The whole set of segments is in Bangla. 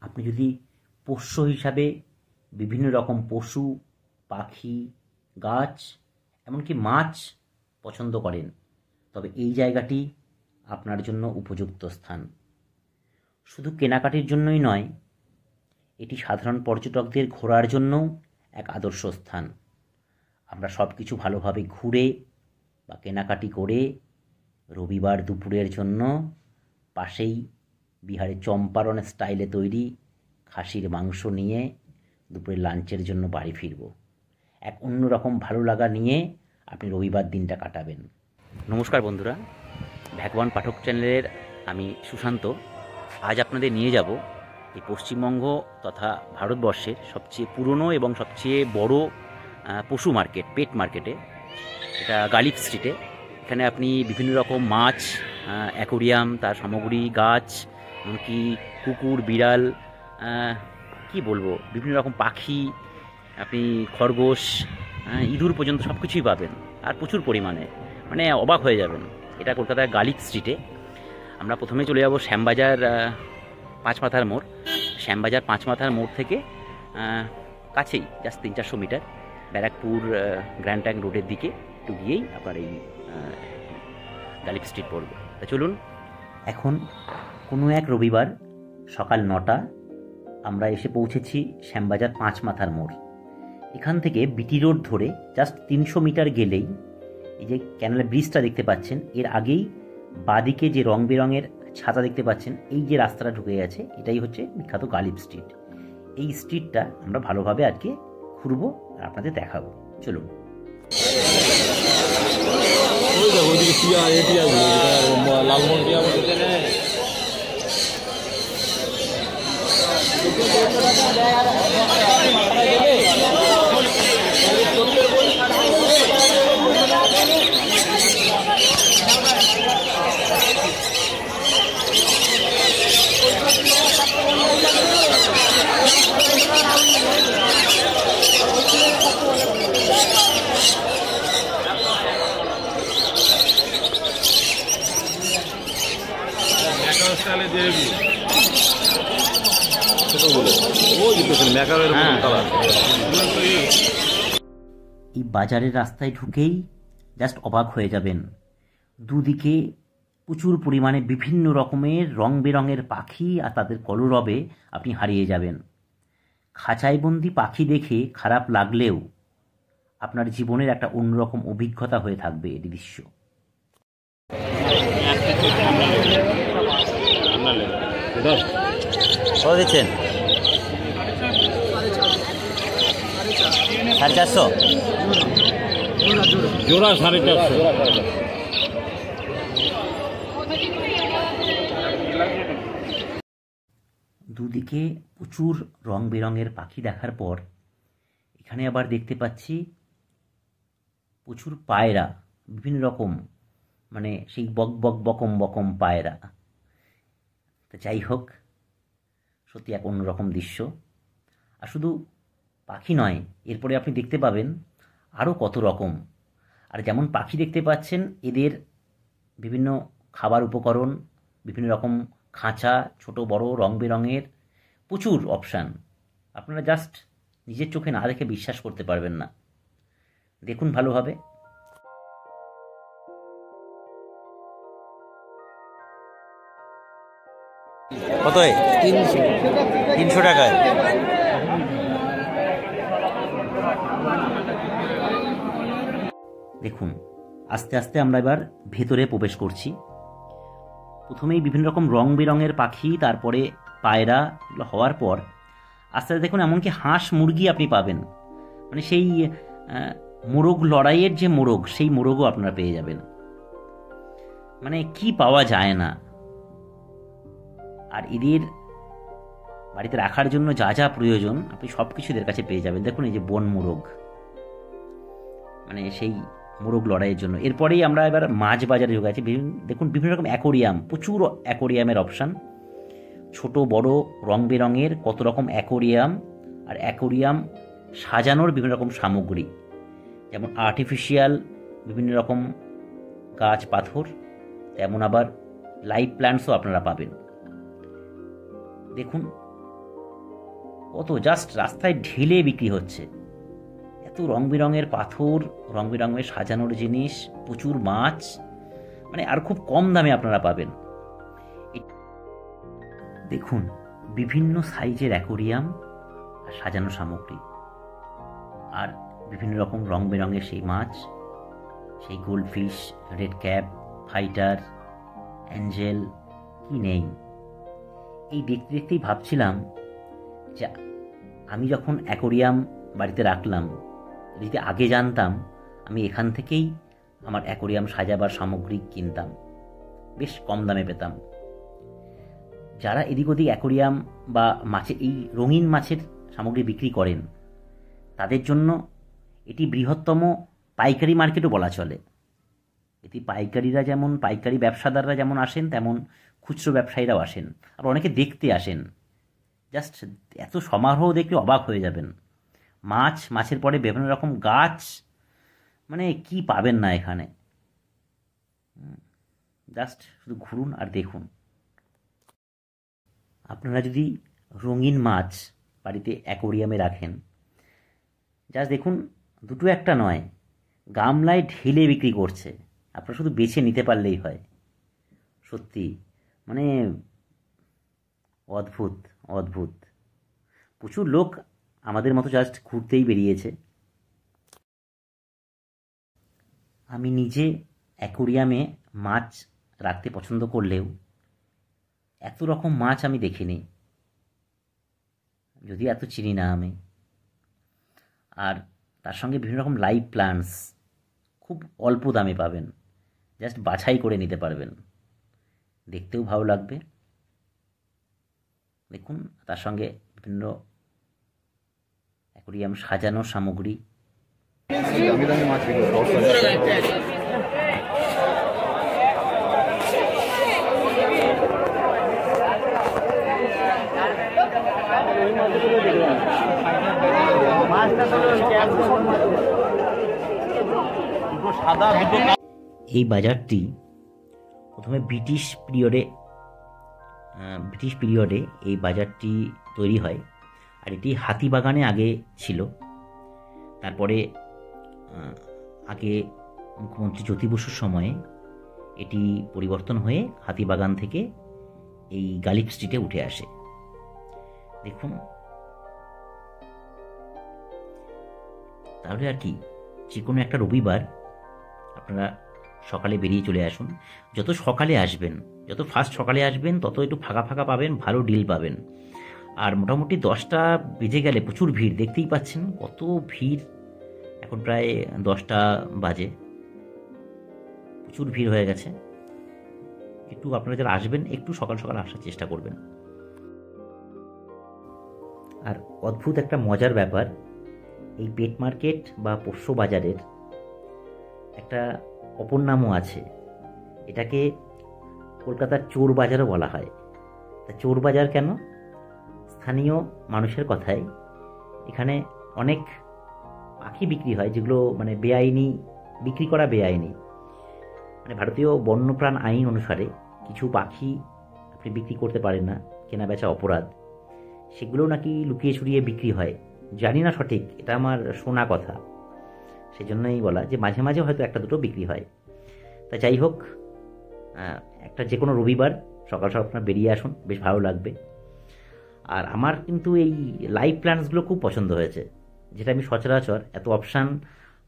আপনি যদি পোষ্য হিসাবে বিভিন্ন রকম পশু, পাখি, গাছ, এমনকি মাছ পছন্দ করেন, তবে এই জায়গাটি আপনার জন্য উপযুক্ত স্থান। শুধু কেনাকাটির জন্যই নয়, এটি সাধারণ পর্যটকদের ঘোরার জন্যও এক আদর্শ স্থান। আমরা সব কিছু ভালোভাবে ঘুরে বা কেনাকাটি করে রবিবার দুপুরের জন্য পাশেই বিহারের চম্পারণ স্টাইলে তৈরি খাসির মাংস নিয়ে দুপুরের লাঞ্চের জন্য বাড়ি ফিরব। এক অন্যরকম ভালো লাগা নিয়ে আপনি রবিবার দিনটা কাটাবেন। নমস্কার বন্ধুরা, ভ্যাগওয়ান পাঠক চ্যানেলের আমি সুশান্ত। আজ আপনাদের নিয়ে যাব এই পশ্চিমবঙ্গ তথা ভারতবর্ষের সবচেয়ে পুরনো এবং সবচেয়ে বড় পশু মার্কেট, পেট মার্কেটে। এটা গালিব স্ট্রিটে। এখানে আপনি বিভিন্ন রকম মাছ, অ্যাকোরিয়াম, তার সামগ্রী, গাছ, এমনকি কুকুর, বিড়াল, কি বলবো, বিভিন্ন রকম পাখি, আপনি খরগোশ, ইঁদুর পর্যন্ত সব কিছুই পাবেন, আর প্রচুর পরিমাণে, মানে অবাক হয়ে যাবেন। এটা কলকাতার গালিব স্ট্রিটে। আমরা প্রথমে চলে যাব শ্যামবাজার পাঁচমাথার মোড়। শ্যামবাজার পাঁচমাথার মোড় থেকে কাছেই, just 300-400 metre, Barrackpore grand trunk রোডের দিকে একটু গিয়েই আপনার এই গালিব স্ট্রিট পড়বে। তা চলুন, এখন কোনো এক রবিবার সকাল 9টা আমরা এসে পৌঁছেছি শ্যামবাজার পাঁচমাথার মোড়। এখান থেকে বিটি রোড ধরে জাস্ট 300 মিটার গেলেই এই যে ক্যানেল ব্রিজটা দেখতে পাচ্ছেন, এর আগেই বাদিকে যে রং বেরঙের ছাতা দেখতে পাচ্ছেন, এই যে রাস্তাটা ঢুকে গেছে, এটাই হচ্ছে বিখ্যাত গালিব স্ট্রিট। এই স্ট্রিটটা আমরা ভালোভাবে আজকে ঘুরবো আর আপনাদের দেখাবো। চলুন। এই বাজারের রাস্তায় ঢুকেই জাস্ট অবাক হয়ে যাবেন। দুদিকে প্রচুর পরিমাণে বিভিন্ন রকমের রং বেরঙের পাখি, আর তাদের কলরবে আপনি হারিয়ে যাবেন। খাঁচাইবন্দি পাখি দেখে খারাপ লাগলেও আপনার জীবনের একটা অন্যরকম অভিজ্ঞতা হয়ে থাকবে এই দৃশ্য। কত দিচ্ছেন? 450 জোড়া, 450। দুদিকে প্রচুর রং বেরঙের পাখি দেখার পর এখানে আবার দেখতে পাচ্ছি প্রচুর পায়রা, বিভিন্ন রকম, মানে সেই বক বক বকম বকম পায়রা। তো যাই হোক, সত্যি এক অন্যরকম দৃশ্য। আর শুধু পাখি নয়, এরপরে আপনি দেখতে পাবেন আরও কত রকম। আর যেমন পাখি দেখতে পাচ্ছেন, এদের বিভিন্ন খাবার উপকরণ, বিভিন্ন রকম খাঁচা, ছোট বড় রং বেরঙের প্রচুর অপশান। আপনারা জাস্ট নিজের চোখে না দেখে বিশ্বাস করতে পারবেন না। দেখুন ভালোভাবে। কত? 300 টাকায়। দেখুন, আস্তে আস্তে আমরা এবার ভেতরে প্রবেশ করছি। প্রথমেই বিভিন্ন রকম রং বেরঙের পাখি, তারপরে পায়রা, এগুলো হওয়ার পর আস্তে আস্তে দেখুন এমনকি হাঁস মুরগি আপনি পাবেন। মানে সেই মোরগ লড়াইয়ের যে মোরগ, সেই মোরগও আপনারা পেয়ে যাবেন। মানে কি পাওয়া যায় না। আর এদের বাড়িতে রাখার জন্য যা যা প্রয়োজন আপনি সব কিছু এদের কাছে পেয়ে যাবেন। দেখুন এই যে বন মোরগ, মানে সেই মোরগ লড়াইয়ের জন্য। এরপরেই আমরা এবার মাছ বাজারে ঢুকে আছি। দেখুন বিভিন্ন রকম অ্যাকোরিয়াম, প্রচুর অ্যাকোরিয়ামের অপশান, ছোট বড় রং বেরঙের কত রকম অ্যাকোরিয়াম, আর অ্যাকোরিয়াম সাজানোর বিভিন্ন রকম সামগ্রী, যেমন আর্টিফিশিয়াল বিভিন্ন রকম গাছ পাথর, তেমন আবার লাইভ প্ল্যান্টসও আপনারা পাবেন। দেখুন কত জাস্ট রাস্তায় ঢেলে বিক্রি হচ্ছে। এত রং বেরঙের পাথর, রং বেরঙের সাজানোর জিনিস, প্রচুর মাছ, মানে আর খুব কম দামে আপনারা পাবেন। দেখুন বিভিন্ন সাইজের অ্যাকোরিয়াম আর সাজানো সামগ্রী, আর বিভিন্ন রকম রং বেরঙের সেই মাছ, সেই goldfish, red cap, fighter, Angel, কি নেই। এই দেখতে দেখতেই ভাবছিলাম যে আমি যখন অ্যাকোরিয়াম বাড়িতে রাখলাম, যদি আগে জানতাম আমি এখান থেকেই আমার অ্যাকোরিয়াম সাজাবার সামগ্রী কিনতাম, বেশ কম দামে পেতাম। যারা এদিক ওদিক অ্যাকোরিয়াম বা মাছের এই রঙিন মাছের সামগ্রী বিক্রি করেন, তাদের জন্য এটি বৃহত্তম পাইকারি মার্কেটও বলা চলে। এটি পাইকারিরা যেমন, পাইকারি ব্যবসাদাররা যেমন আসেন, তেমন খুচরো ব্যবসায়ীরাও আসেন, আর অনেকে দেখতে আসেন। জাস্ট এত সমারোহ দেখলে অবাক হয়ে যাবেন। মাছ, মাছের পরে বিভিন্ন রকম গাছ, মানে কি পাবেন না এখানে। জাস্ট শুধু ঘুরুন আর দেখুন। আপনারা যদি রঙিন মাছ বাড়িতে অ্যাকোরিয়ামে রাখেন, জাস্ট দেখুন, দুটো একটা নয়, গামলায় ঢেলে বিক্রি করছে। আপনারা শুধু বেছে নিতে পারলেই হয়। সত্যি মানে অদ্ভুত অদ্ভুত। প্রচুর লোক আমাদের মতো জাস্ট ঘুরতেই বেরিয়েছে। আমি নিজে অ্যাকোরিয়ামে মাছ রাখতে পছন্দ করলেও এত রকম মাছ আমি দেখিনি, যদি এত চিনি না আমি। আর তার সঙ্গে বিভিন্ন রকম লাইভ প্লান্টস খুব অল্প দামে পাবেন, জাস্ট বাছাই করে নিতে পারবেন, দেখতেও ভালো লাগবে। দেখুন তার সঙ্গে বিভিন্ন অ্যাকোরিয়াম সাজানোর সামগ্রী। এই বাজারটি প্রথমে ব্রিটিশ পিরিয়ডে এই বাজারটি তৈরি হয়, আর এটি হাতিবাগানে আগে ছিল। তারপরে আগে মুখ্যমন্ত্রী জ্যোতি বসুর সময়ে এটি পরিবর্তন হয়ে হাতিবাগান থেকে এই গালিব স্ট্রিটে উঠে আসে। দেখুন, তাহলে আর কি, যে কোনো একটা রবিবার আপনারা সকালে বেরিয়ে চলে আসুন। যত সকালে আসবেন, যত ফার্স্ট সকালে আসবেন, তত একটু ফাঁকা ফাঁকা পাবেন, ভালো ডিল পাবেন। আর মোটামুটি 10টা বেজে গেলে প্রচুর ভিড়, দেখতেই পাচ্ছেন কত ভিড়। এখন প্রায় 10টা বাজে, প্রচুর ভিড় হয়ে গেছে। একটু আপনারা যারা আসবেন, একটু সকাল সকাল আসার চেষ্টা করবেন। আর অদ্ভুত একটা মজার ব্যাপার, এই পেট মার্কেট বা পোষ্য বাজারের একটা অপর নামও আছে। এটাকে কলকাতার চোর বাজারও বলা হয়। তা চোর বাজার কেন? স্থানীয় মানুষের কথায় এখানে অনেক পাখি বিক্রি হয়, যেগুলো মানে বেআইনি, বিক্রি করা বেআইনি। মানে ভারতীয় বন্যপ্রাণ আইন অনুসারে কিছু পাখি আপনি বিক্রি করতে পারেন না, কেনা বেচা অপরাধ। সেগুলো নাকি লুকিয়ে ছুড়িয়ে বিক্রি হয়। জানি না সঠিক, এটা আমার শোনা কথা, সেই জন্যই বলা যে মাঝে মাঝে হয়তো একটা দুটো বিক্রি হয়। তা যাই হোক, একটা যে কোনো রবিবার সকাল সকাল আপনার বেরিয়ে আসুন, বেশ ভালো লাগবে। আর আমার কিন্তু এই লাইভ প্ল্যান্টসগুলো খুব পছন্দ হয়েছে, যেটা আমি সচরাচর এত অপশান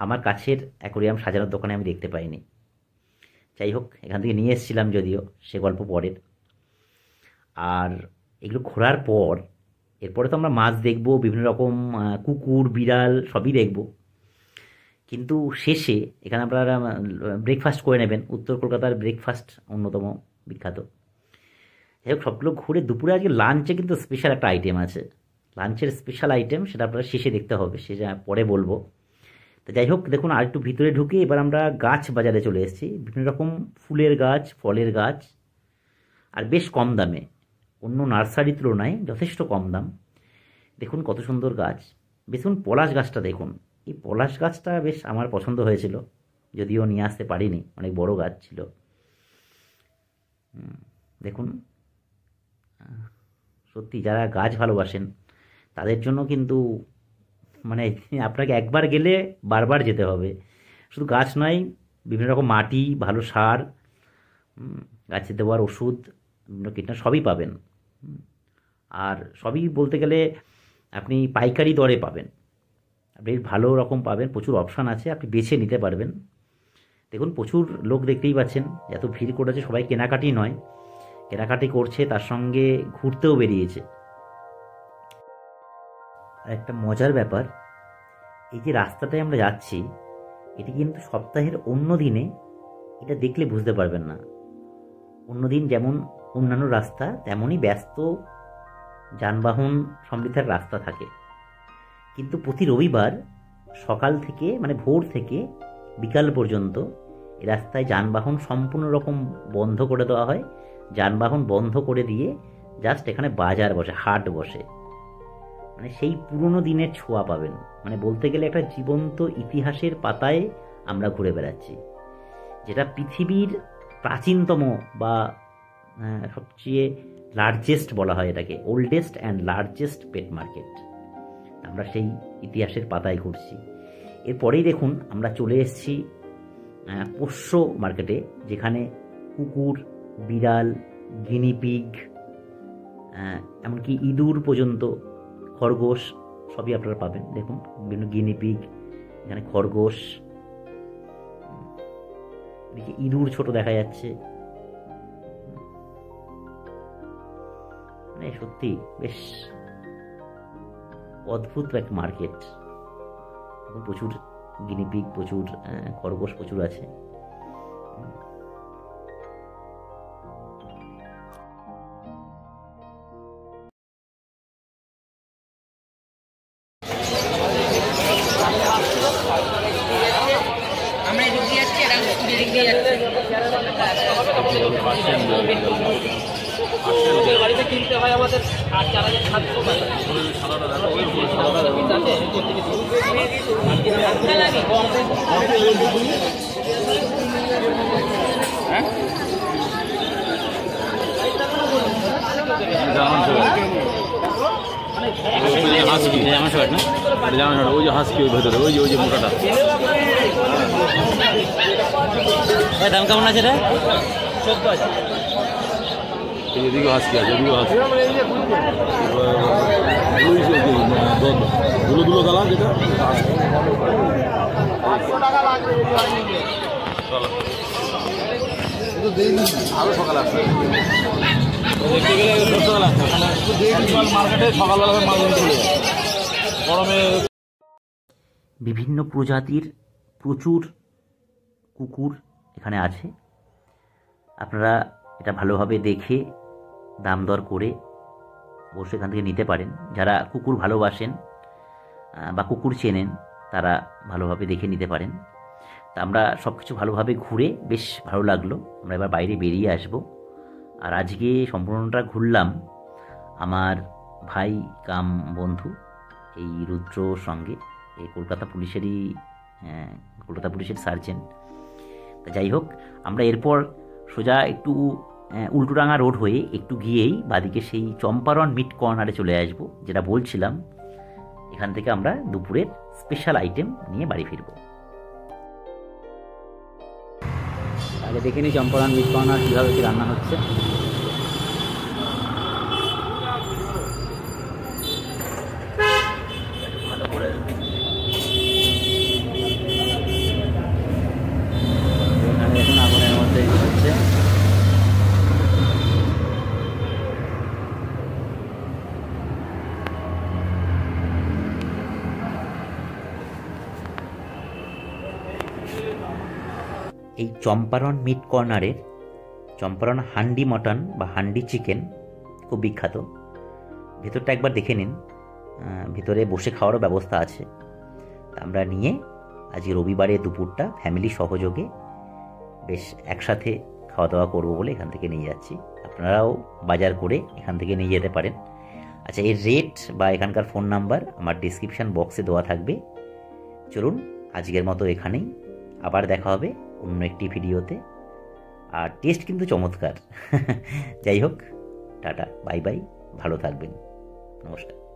আমার কাছের অ্যাকোরিয়াম সাজানোর দোকানে আমি দেখতে পাইনি। যাই হোক, এখান থেকে নিয়ে এসেছিলাম, যদিও সে গল্প পরের। আর এগুলো ঘোরার পর এরপরে তো আমরা মাছ দেখব, বিভিন্ন রকম কুকুর, বিড়াল সবই দেখব। কিন্তু শেষে এখানে আপনারা ব্রেকফাস্ট করে নেবেন। উত্তর কলকাতার ব্রেকফাস্ট অন্যতম বিখ্যাত। যাই হোক, সবগুলো ঘুরে দুপুরে আজকে লাঞ্চে কিন্তু স্পেশাল একটা আইটেম আছে। লাঞ্চের স্পেশাল আইটেম, সেটা আপনারা শেষে দেখতে হবে, সেটা পরে বলবো। তো যাই হোক, দেখুন আর একটু ভিতরে ঢুকে এবার আমরা গাছ বাজারে চলে এসেছি। বিভিন্ন রকম ফুলের গাছ, ফলের গাছ, আর বেশ কম দামে, অন্য নার্সারির তুলনায় যথেষ্ট কম দাম। দেখুন কত সুন্দর গাছ। দেখুন পলাশ গাছটা, দেখুন এই পলাশ গাছটা বেশ আমার পছন্দ হয়েছিল, যদিও নিয়ে আসতে পারিনি, অনেক বড় গাছ ছিল। দেখুন, সত্যি যারা গাছ ভালোবাসেন তাদের জন্য কিন্তু মানে আপনাকে একবার গেলে বারবার যেতে হবে। শুধু গাছ নয়, বিভিন্ন রকম মাটি, ভালো সার, গাছে দেওয়ার ওষুধ, বিভিন্ন কীটনাশক সবই পাবেন। আর সবই বলতে গেলে আপনি পাইকারি দরে পাবেন, আপনি ভালো রকম পাবেন, প্রচুর অপশান আছে, আপনি বেছে নিতে পারবেন। দেখুন প্রচুর লোক দেখতেই পাচ্ছেন, এত ভিড় করেছে, সবাই কেনাকাটি নয়, কেনাকাটি করছে, তার সঙ্গে ঘুরতেও বেরিয়েছে। আর একটা মজার ব্যাপার, এই যে রাস্তাটায় আমরা যাচ্ছি, এটি কিন্তু সপ্তাহের অন্য দিনে এটা দেখলে বুঝতে পারবেন না। অন্য দিন যেমন অন্যান্য রাস্তা তেমনই ব্যস্ত যানবাহন সমৃদ্ধার রাস্তা থাকে, কিন্তু প্রতি রবিবার সকাল থেকে মানে ভোর থেকে বিকাল পর্যন্ত এই রাস্তায় যানবাহন সম্পূর্ণ রকম বন্ধ করে দেওয়া হয়। যানবাহন বন্ধ করে দিয়ে জাস্ট এখানে বাজার বসে, হাট বসে, মানে সেই পুরনো দিনের ছোঁয়া পাবেন। মানে বলতে গেলে একটা জীবন্ত ইতিহাসের পাতায় আমরা ঘুরে বেড়াচ্ছি, যেটা পৃথিবীর প্রাচীনতম বা সবচেয়ে লার্জেস্ট বলা হয় এটাকে, oldest and largest pet market. আমরা সেই ইতিহাসের পাতায় ঘুরছি। এরপরেই দেখুন আমরা চলে এসেছি পোষ্য মার্কেটে, যেখানে কুকুর, বিড়াল, গিনিপিগ, এমনকি ইঁদুর পর্যন্ত, খরগোশ সবই আপনারা পাবেন। দেখুন বিভিন্ন গিনিপিগ, এখানে খরগোশ, এদিকে ইঁদুর ছোট দেখা যাচ্ছে। মানে সত্যি বেশ অদ্ভুত এক মার্কেট। প্রচুর গিনিপিগ, প্রচুর খরগোশ প্রচুর আছে। আমরা এদিক দিয়ে যাচ্ছি, এরা এদিক দিয়ে যাচ্ছে। বাড়িতে কিনতে হয় আমাদের 8,700 টাকা। ওই যে হাসকি ওই ভেতরে, ওই যে মোটাটা দাম কেমন আছে এটা? 14 আছে। এদিকে হাসকি আছে, এদিকে হাসকি ধুলো ধুলো কালার, যেটা 500 টাকা লাগবে। আরো সকালে আসবে, দেখতে গেলে সকালে আসবে মার্কেটে, সকালবেলা মাল চলে যায় গরমে। বিভিন্ন প্রজাতির প্রচুর কুকুর এখানে আছে। আপনারা এটা ভালোভাবে দেখে দাম দর করে অবশ্যই এখান থেকে নিতে পারেন। যারা কুকুর ভালোবাসেন বা কুকুর চেনেন তারা ভালোভাবে দেখে নিতে পারেন। তা আমরা সব কিছু ভালোভাবে ঘুরে বেশ ভালো লাগলো। আমরা এবার বাইরে বেরিয়ে আসব। আর আজকে সম্পূর্ণটা ঘুরলাম আমার ভাই কাম বন্ধু এই রুদ্রর সঙ্গে, এই কলকাতা পুলিশের সার্জেন্ট। তা যাই হোক, আমরা এরপর সোজা একটু উল্টোডাঙ্গা রোড হয়ে একটু গিয়েই বাদিকে সেই চম্পারন মিট কর্নারে চলে আসব, যেটা বলছিলাম। এখান থেকে আমরা দুপুরের স্পেশাল আইটেম নিয়ে বাড়ি ফিরব। আগে দেখে নিই চম্পারন মিট কর্নার কীভাবে কি রান্না হচ্ছে। দেখুন আগুনের মধ্যে হচ্ছে। এই চম্পারন মিট কর্নারের চম্পারন হান্ডি মটন বা হান্ডি চিকেন খুব বিখ্যাত। ভেতরটা একবার দেখে নিন, ভিতরে বসে খাওয়ারও ব্যবস্থা আছে। আমরা নিয়ে আজকে রবিবারে দুপুরটা ফ্যামিলি সহযোগে বেশ একসাথে খাওয়া দাওয়া করবো বলে এখান থেকে নিয়ে যাচ্ছি। আপনারাও বাজার করে এখান থেকে নিয়ে যেতে পারেন। আচ্ছা, এর রেট বা এখানকার ফোন নাম্বার আমার ডিসক্রিপশান বক্সে দেওয়া থাকবে। চলুন আজকের মতো এখানেই, আবার দেখা হবে অন্য একটি ভিডিওতে। আর টেস্ট কিন্তু চমৎকার। যাই হোক, টাটা, বাই বাই, ভালো থাকবেন, নমস্কার।